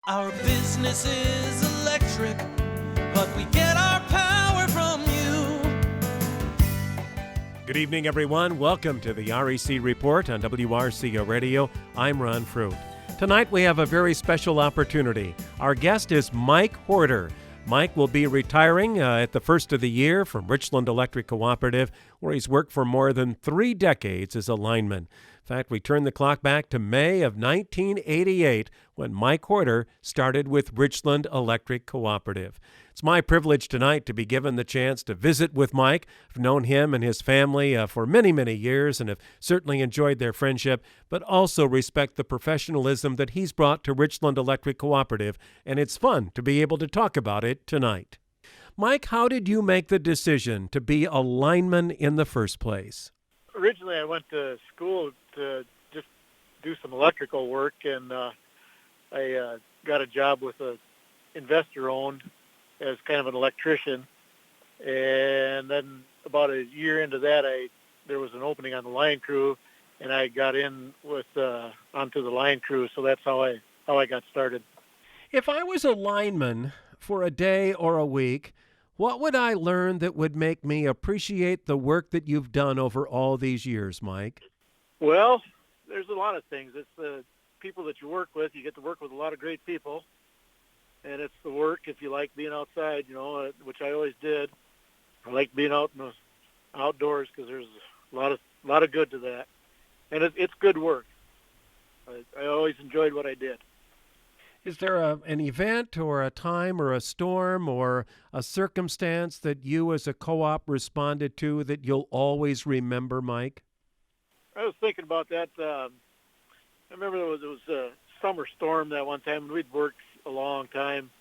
Our business is electric, but we get our power from you. Good evening, everyone. Welcome to the REC Report on WRCO Radio. I'm Ron Fruit. Tonight we have a very special opportunity. Our guest is Mike Horter. Mike will be retiring at the first of the year from Richland Electric Cooperative, where he's worked for more than 3 decades as a lineman. In fact, we turn the clock back to May of 1988 when Mike Horter started with Richland Electric Cooperative. It's my privilege tonight to be given the chance to visit with Mike. I've known him and his family for many, many years and have certainly enjoyed their friendship, but also respect the professionalism that he's brought to Richland Electric Cooperative, and it's fun to be able to talk about it tonight. Mike, how did you make the decision to be a lineman in the first place? Originally, I went to school to just do some electrical work, and I got a job with a investor-owned as kind of an electrician. And then about a year into that, there was an opening on the line crew, and I got in with onto the line crew. So that's how I got started. If I was a lineman for a day or a week, what would I learn that would make me appreciate the work that you've done over all these years, Mike? Well, there's a lot of things. It's the people that you work with. You get to work with a lot of great people. And it's the work, if you like being outside, which I always did. I like being out in the outdoors because there's a lot of good to that. And it's good work. I always enjoyed what I did. Is there an event or a time or a storm or a circumstance that you as a co-op responded to that you'll always remember, Mike? I was thinking about that. I remember there was a summer storm that one time, and we'd worked a long time,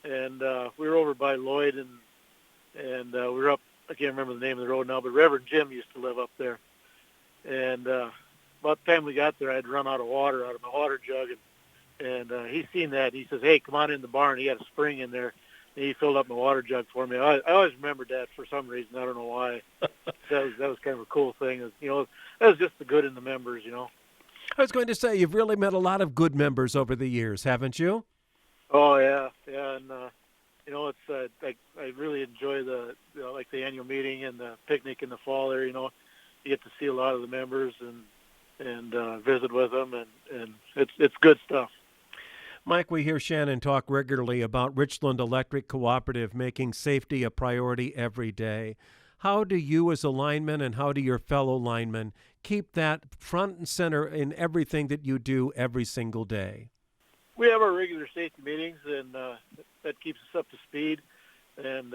and we were over by Lloyd, and we were up, I can't remember the name of the road now, but Reverend Jim used to live up there. And about the time we got there, I'd run out of water out of my water jug, and he seen that. He says, "Hey, come on in the barn." He had a spring in there, and he filled up my water jug for me. I always remembered that for some reason. I don't know why. that was kind of a cool thing. That was just the good in the members, I was going to say, you've really met a lot of good members over the years, haven't you? Oh yeah, and it's I really enjoy the annual meeting and the picnic in the fall. There, you get to see a lot of the members and visit with them, and it's good stuff. Mike, we hear Shannon talk regularly about Richland Electric Cooperative making safety a priority every day. How do you as a lineman and how do your fellow linemen keep that front and center in everything that you do every single day? We have our regular safety meetings, and that keeps us up to speed. And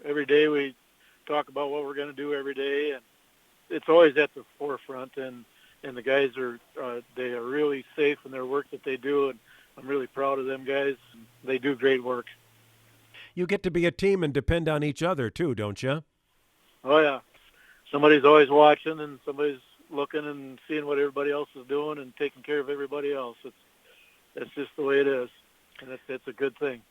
every day we talk about what we're going to do every day, and it's always at the forefront. And the guys they are really safe in their work that they do, and I'm really proud of them guys. They do great work. You get to be a team and depend on each other too, don't you? Oh yeah, somebody's always watching, and somebody's looking and seeing what everybody else is doing and taking care of everybody else. That's just the way it is, and it's a good thing.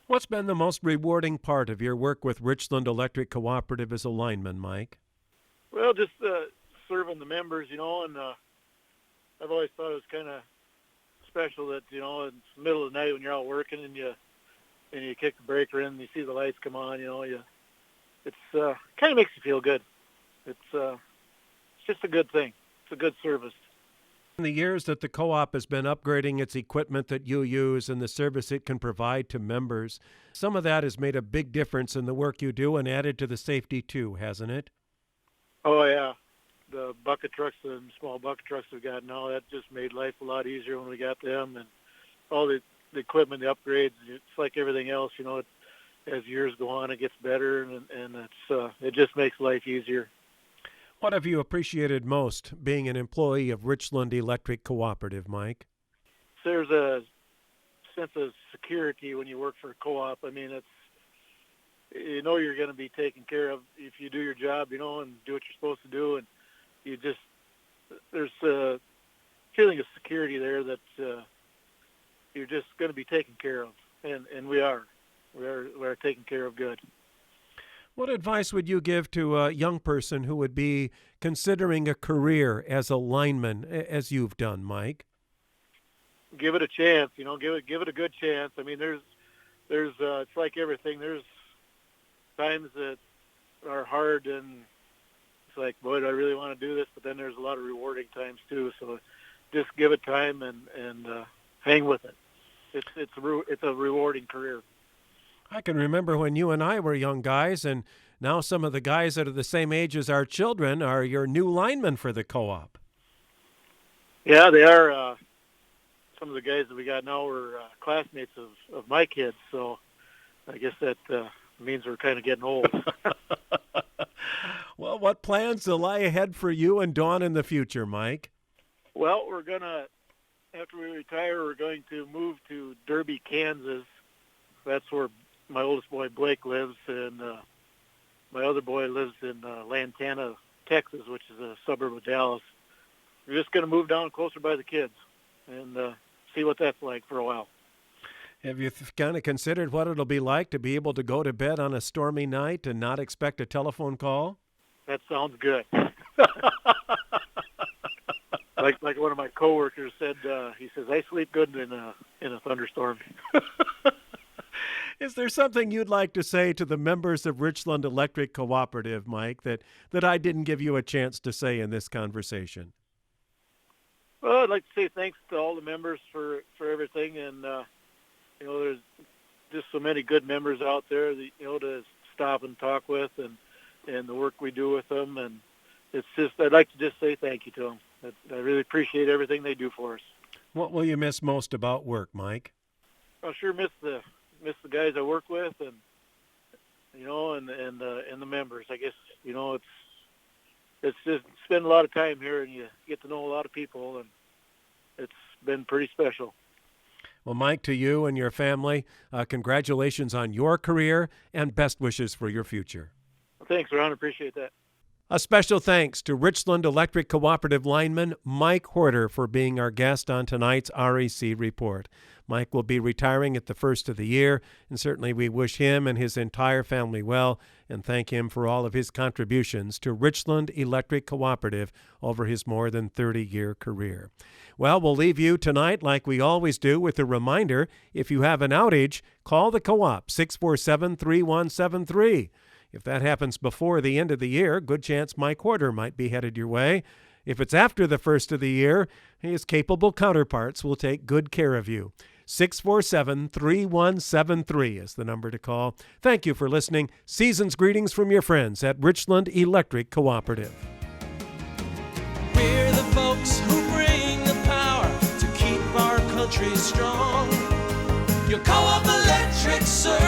What's been the most rewarding part of your work with Richland Electric Cooperative as a lineman, Mike? Well, just serving the members, and I've always thought it was kind of special that, in the middle of the night when you're out working and you kick the breaker in and you see the lights come on, it's kind of makes you feel good. It's just a good thing. It's a good service. In the years that the co-op has been upgrading its equipment that you use and the service it can provide to members, some of that has made a big difference in the work you do and added to the safety too, hasn't it? Oh, yeah. The bucket trucks and small bucket trucks we've got now, that just made life a lot easier when we got them. And all the equipment, the upgrades, it's like everything else, as years go on, it gets better, and it just makes life easier. What have you appreciated most being an employee of Richland Electric Cooperative, Mike? There's a sense of security when you work for a co-op. I mean, you're going to be taken care of if you do your job, and do what you're supposed to do. And there's a feeling of security there that you're just going to be taken care of. And we are taken care of good. What advice would you give to a young person who would be considering a career as a lineman, as you've done, Mike? give it a chance. Give it a good chance. I mean, there's it's like everything. There's times that are hard, and it's like, boy, do I really want to do this? But then there's a lot of rewarding times too. So just give it time and hang with it. It's a rewarding career. I can remember when you and I were young guys, and now some of the guys that are the same age as our children are your new linemen for the co-op. Yeah, they are. Some of the guys that we got now were classmates of my kids, so I guess that means we're kind of getting old. Well, what plans lie ahead for you and Dawn in the future, Mike? Well, after we retire, we're going to move to Derby, Kansas. That's where my oldest boy, Blake, lives, and my other boy lives in Lantana, Texas, which is a suburb of Dallas. We're just going to move down closer by the kids and see what that's like for a while. Have you kind of considered what it'll be like to be able to go to bed on a stormy night and not expect a telephone call? That sounds good. like one of my coworkers said, he says, I sleep good in a thunderstorm. Is there something you'd like to say to the members of Richland Electric Cooperative, Mike, that I didn't give you a chance to say in this conversation? Well, I'd like to say thanks to all the members for everything, and there's just so many good members out there that, to stop and talk with, and the work we do with them, and it's just, I'd like to just say thank you to them. I really appreciate everything they do for us. What will you miss most about work, Mike? I sure miss the guys I work with, and and the members. I guess it's just spend a lot of time here, and you get to know a lot of people, and it's been pretty special. Well, Mike, to you and your family, congratulations on your career and best wishes for your future. Well, thanks, Ron. Appreciate that. A special thanks to Richland Electric Cooperative lineman Mike Horter for being our guest on tonight's REC Report. Mike will be retiring at the first of the year, and certainly we wish him and his entire family well and thank him for all of his contributions to Richland Electric Cooperative over his more than 30-year career. Well, we'll leave you tonight, like we always do, with a reminder, if you have an outage, call the co-op, 647-3173. If that happens before the end of the year, good chance Mike Horter might be headed your way. If it's after the first of the year, his capable counterparts will take good care of you. 647-3173 is the number to call. Thank you for listening. Season's greetings from your friends at Richland Electric Cooperative. We're the folks who bring the power to keep our country strong. Your co-op electric service.